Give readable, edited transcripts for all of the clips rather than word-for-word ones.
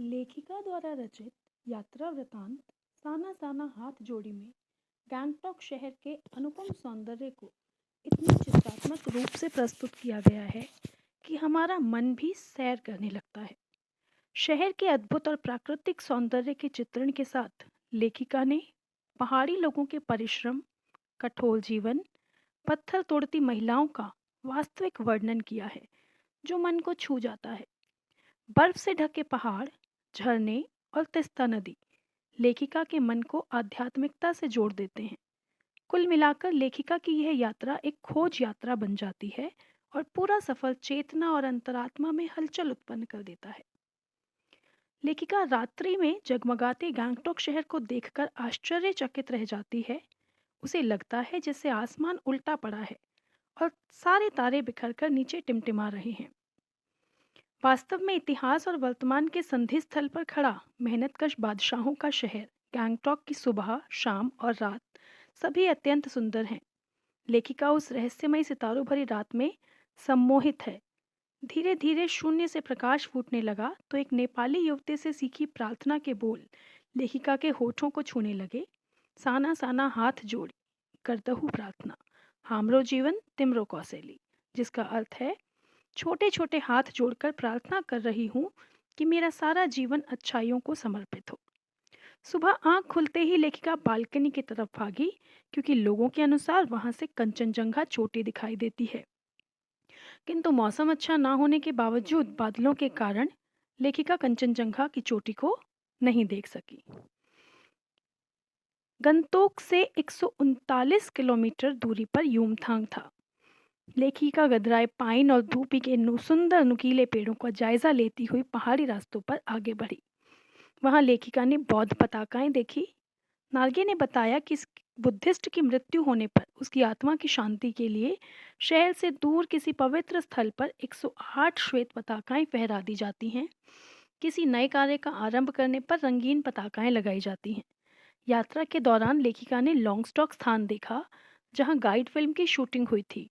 लेखिका द्वारा रचित यात्रा वृतांत साना साना हाथ जोड़ी में गैंगटॉक शहर के अनुपम सौंदर्य को इतने चित्रात्मक रूप से प्रस्तुत किया गया है कि हमारा मन भी सैर करने लगता है। शहर के अद्भुत और प्राकृतिक सौंदर्य के चित्रण के साथ लेखिका ने पहाड़ी लोगों के परिश्रम, कठोर जीवन, पत्थर तोड़ती महिलाओं का वास्तविक वर्णन किया है जो मन को छू जाता है। बर्फ से ढके पहाड़, झरने और तीस्ता नदी लेखिका के मन को आध्यात्मिकता से जोड़ देते हैं। कुल मिलाकर लेखिका की यह यात्रा एक खोज यात्रा बन जाती है और पूरा सफर चेतना और अंतरात्मा में हलचल उत्पन्न कर देता है। लेखिका रात्रि में जगमगाते गैंगटॉक शहर को देखकर आश्चर्यचकित रह जाती है। उसे लगता है जैसे आसमान उल्टा पड़ा है और सारे तारे बिखरकर नीचे टिमटिमा रहे हैं। वास्तव में इतिहास और वर्तमान के संधि स्थल पर खड़ा मेहनतकश बादशाहों का शहर गैंगटॉक की सुबह, शाम और रात सभी अत्यंत सुंदर हैं। लेखिका उस रहस्यमय सितारों भरी रात में सम्मोहित है। धीरे धीरे शून्य से प्रकाश फूटने लगा तो एक नेपाली युवती से सीखी प्रार्थना के बोल लेखिका के होठों को छूने लगे। साना साना हाथ जोड़ी करतहु प्रार्थना, हामरो जीवन तिमरो कौशली, जिसका अर्थ है छोटे छोटे हाथ जोड़कर प्रार्थना कर रही हूँ कि मेरा सारा जीवन अच्छाइयों को समर्पित हो। सुबह आंख खुलते ही लेखिका बालकनी की तरफ भागी क्योंकि लोगों के अनुसार वहां से कंचनजंगा चोटी दिखाई देती है। किंतु मौसम अच्छा ना होने के बावजूद बादलों के कारण लेखिका कंचनजंगा की चोटी को नहीं देख सकी। गंगटोक से 139 किलोमीटर दूरी पर यूमथांग था। लेखिका गदराए पाइन और धूपी के सुंदर नुकीले पेड़ों का जायजा लेती हुई पहाड़ी रास्तों पर आगे बढ़ी। वहां लेखिका ने बौद्ध पताकाएं देखी। नार्गे ने बताया कि इस बुद्धिस्ट की मृत्यु होने पर उसकी आत्मा की शांति के लिए शहर से दूर किसी पवित्र स्थल पर 108 श्वेत पताकाएं फहरा दी जाती हैं। किसी नए कार्य का आरंभ करने पर रंगीन पताकाएं लगाई जाती हैं। यात्रा के दौरान लेखिका ने लॉन्गस्टॉक स्थान देखा जहां गाइड फिल्म की शूटिंग हुई थी।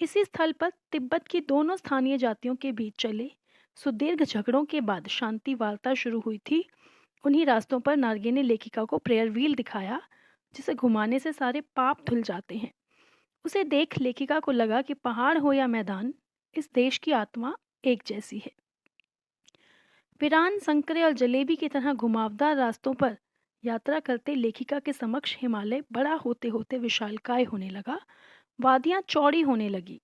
इसी स्थल पर तिब्बत की दोनों स्थानीय जातियों के बीच चले सुदीर्घ झगड़ों के बाद शांति वार्ता शुरू हुई थी। उन्हीं रास्तों पर नार्गे ने लेखिका को प्रेयर व्हील दिखाया जिसे घुमाने से सारे पाप धुल जाते हैं। उसे देख लेखिका को लगा कि पहाड़ हो या मैदान, इस देश की आत्मा एक जैसी है। वीरान, संकरे और जलेबी की तरह घुमावदार रास्तों पर यात्रा करते लेखिका के समक्ष हिमालय बड़ा होते होते विशालकाय होने लगा। वादियां चौड़ी होने लगी।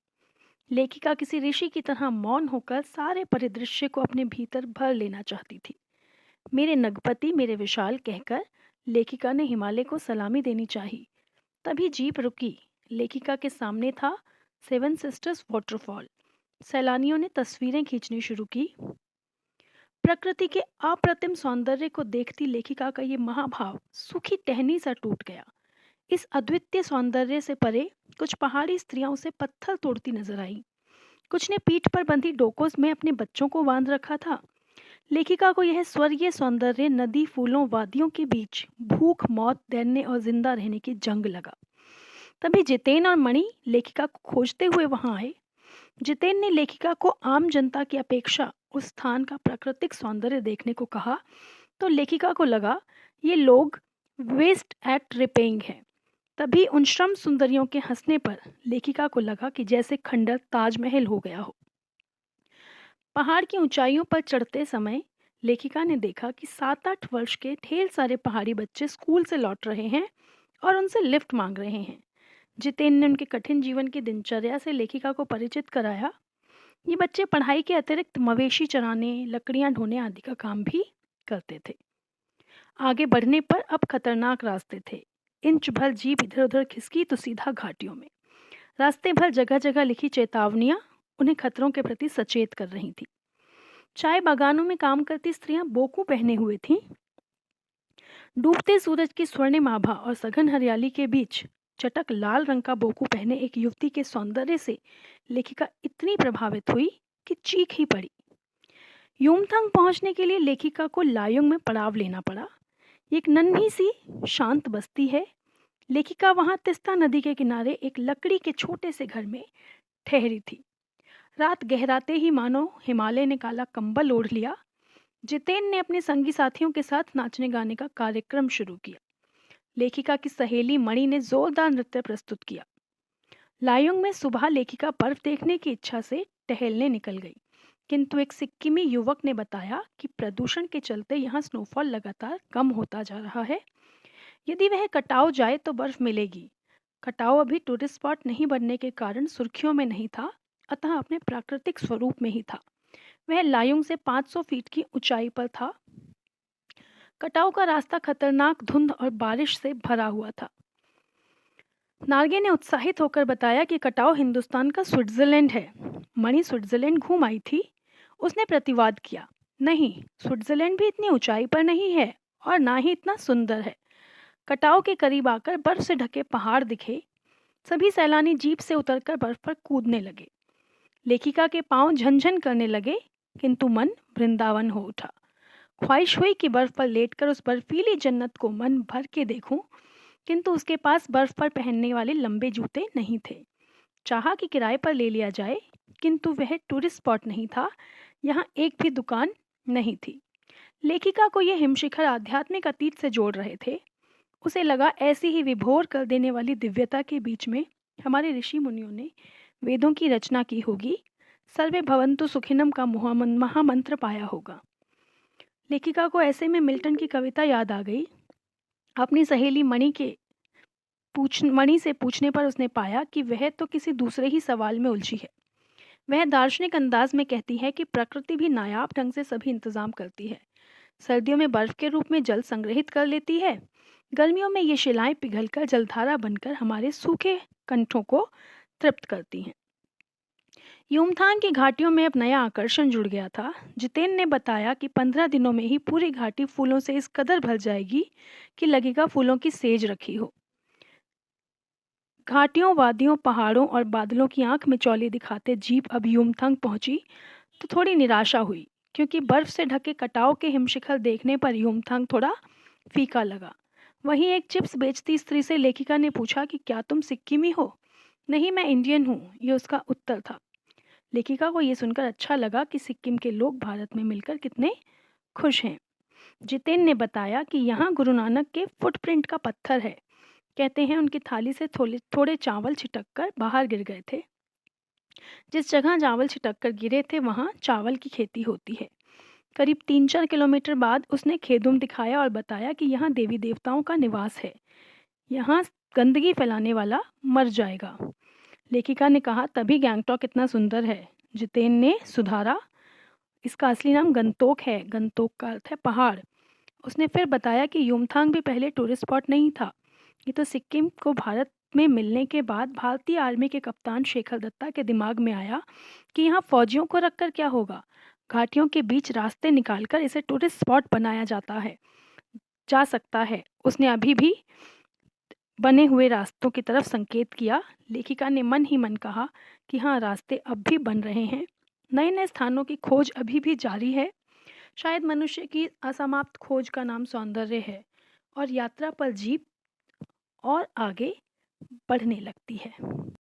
लेखिका किसी ऋषि की तरह मौन होकर सारे परिदृश्य को अपने भीतर भर लेना चाहती थी। मेरे नगपति, मेरे विशाल कहकर लेखिका ने हिमालय को सलामी देनी चाहिए। तभी जीप रुकी। लेखिका के सामने था सेवन सिस्टर्स वाटरफॉल। सैलानियों ने तस्वीरें खींचनी शुरू की। प्रकृति के अप्रतिम सौंदर्य को देखती लेखिका का ये महाभाव सूखी टहनी सा टूट गया। इस अद्वितीय सौंदर्य से परे कुछ पहाड़ी स्त्रियां उसे पत्थर तोड़ती नजर आईं। कुछ ने पीठ पर बंधी डोकों में अपने बच्चों को बांध रखा था। लेखिका को यह स्वर्गीय सौंदर्य नदी, फूलों, वादियों के बीच भूख, मौत, दैन्य और जिंदा रहने की जंग लगा। तभी जितेन और मणि लेखिका को खोजते हुए वहां आए। जितेन ने लेखिका को आम जनता की अपेक्षा उस स्थान का प्राकृतिक सौंदर्य देखने को कहा तो लेखिका को लगा ये लोग वेस्ट एट रिपेइंग है। तभी उन श्रम सुंदरियों के हंसने पर लेखिका को लगा कि जैसे खंडर ताजमहल हो गया हो। पहाड़ की ऊंचाइयों पर चढ़ते समय लेखिका ने देखा कि 7-8 वर्ष के ढेर सारे पहाड़ी बच्चे स्कूल से लौट रहे हैं और उनसे लिफ्ट मांग रहे हैं। जितेन ने उनके कठिन जीवन की दिनचर्या से लेखिका को परिचित कराया। ये बच्चे पढ़ाई के अतिरिक्त मवेशी चराने, लकड़ियां ढोने आदि का काम भी करते थे। आगे बढ़ने पर अब खतरनाक रास्ते थे। इंच भर जीप इधर उधर खिसकी तो सीधा घाटियों में। रास्ते भर जगह जगह लिखी चेतावनियां उन्हें खतरों के प्रति सचेत कर रही थी। चाय बागानों में काम करती स्त्रियां बोकू पहने हुए थीं। डूबते सूरज की स्वर्णिम आभा और सघन हरियाली के बीच चटक लाल रंग का बोकू पहने एक युवती के सौंदर्य से लेखिका इतनी प्रभावित हुई कि चीख ही पड़ी। यूमथांग पहुंचने के लिए लेखिका को लायुंग में पड़ाव लेना पड़ा। एक नन्ही सी शांत बस्ती है। लेखिका वहां तीस्ता नदी के किनारे एक लकड़ी के छोटे से घर में ठहरी थी। रात गहराते ही मानो हिमालय ने काला कंबल ओढ़ लिया। जितेन ने अपने संगी साथियों के साथ नाचने गाने का कार्यक्रम शुरू किया। लेखिका की सहेली मणि ने जोरदार नृत्य प्रस्तुत किया। लायोंग में सुबह लेखिका बर्फ देखने की इच्छा से टहलने निकल गई, किंतु एक सिक्किमी युवक ने बताया कि प्रदूषण के चलते यहाँ स्नोफॉल लगातार कम होता जा रहा है। यदि वह कटाव जाए तो बर्फ मिलेगी। कटाव अभी टूरिस्ट स्पॉट नहीं बनने के कारण सुर्खियों में नहीं था, अतः अपने प्राकृतिक स्वरूप में ही था। वह लायोंग से 500 फीट की ऊंचाई पर था। कटाव का रास्ता खतरनाक धुंध और बारिश से भरा हुआ था। नार्गे ने उत्साहित होकर बताया कि कटाव हिंदुस्तान का स्विट्जरलैंड है। मणि स्विट्जरलैंड घूम आई थी। उसने प्रतिवाद किया, नहीं, स्विट्जरलैंड भी इतनी ऊंचाई पर नहीं है और ना ही इतना सुंदर है। कटाव के करीब आकर बर्फ से ढके पहाड़ दिखे। सभी सैलानी जीप से उतरकर बर्फ पर कूदने लगे। लेखिका के पांव झनझन करने लगे, किंतु मन वृंदावन हो उठा। ख्वाहिश हुई कि बर्फ पर लेटकर उस बर्फीली जन्नत को मन भर के देखूं, किंतु उसके पास बर्फ पर पहनने वाले लंबे जूते नहीं थे। चाहा कि किराए पर ले लिया जाए, किंतु वह टूरिस्ट स्पॉट नहीं था। यहाँ एक भी दुकान नहीं थी। लेखिका को यह हिमशिखर आध्यात्मिक अतीत से जोड़ रहे थे। उसे लगा ऐसी ही विभोर कर देने वाली दिव्यता के बीच में हमारे ऋषि मुनियों ने वेदों की रचना की होगी। सर्वे भवन्तु सुखिनम का महामंत्र पाया होगा। लेखिका को ऐसे में मिल्टन की कविता याद आ गई। अपनी सहेली मणि से पूछने पर उसने पाया कि वह तो किसी दूसरे ही सवाल में उलझी है। वह दार्शनिक अंदाज में कहती है कि प्रकृति भी नायाब ढंग से सभी इंतजाम करती है। सर्दियों में बर्फ के रूप में जल संग्रहित कर लेती है। गर्मियों में ये शिलाएं पिघलकर जलधारा बनकर हमारे सूखे कंठों को तृप्त करती हैं। युमथांग की घाटियों में अब नया आकर्षण जुड़ गया था। जितेन ने बताया कि 15 दिनों में ही पूरी घाटी फूलों से इस कदर भर जाएगी कि लगेगा फूलों की सेज रखी हो। घाटियों, वादियों, पहाड़ों और बादलों की आंख में चौली दिखाते जीप अब युमथांग पहुंची तो थोड़ी निराशा हुई, क्योंकि बर्फ से ढके कटाव के हिमशिखर देखने पर युमथांग थोड़ा फीका लगा। वहीं एक चिप्स बेचती स्त्री से लेखिका ने पूछा कि क्या तुम सिक्किमी हो? नहीं, मैं इंडियन हूँ, ये उसका उत्तर था। लेखिका को ये सुनकर अच्छा लगा कि सिक्किम के लोग भारत में मिलकर कितने खुश हैं। जितेन ने बताया कि यहाँ गुरु नानक के फुटप्रिंट का पत्थर है। कहते हैं उनकी थाली से थोड़े चावल छिटक कर बाहर गिर गए थे। जिस जगह चावल छिटक कर गिरे थे वहाँ चावल की खेती होती है। करीब 3-4 किलोमीटर बाद उसने खेदुम दिखाया और बताया कि यहाँ देवी देवताओं का निवास है। यहाँ गंदगी फैलाने वाला मर जाएगा। लेखिका ने कहा, तभी गैंगटॉक इतना सुंदर है। जितेन ने सुधारा, इसका असली नाम गंतोक है। गंतोक का अर्थ है पहाड़। उसने फिर बताया कि युमथांग भी पहले टूरिस्ट स्पॉट नहीं था। ये तो सिक्किम को भारत में मिलने के बाद भारतीय आर्मी के कप्तान शेखर दत्ता के दिमाग में आया कि यहाँ फौजियों को रखकर क्या होगा। घाटियों के बीच रास्ते निकालकर इसे टूरिस्ट स्पॉट बनाया जा सकता है। उसने अभी भी बने हुए रास्तों की तरफ संकेत किया। लेखिका ने मन ही मन कहा कि हाँ, रास्ते अब भी बन रहे हैं। नए नए स्थानों की खोज अभी भी जारी है। शायद मनुष्य की असमाप्त खोज का नाम सौंदर्य है और यात्रा पर जीप और आगे बढ़ने लगती है।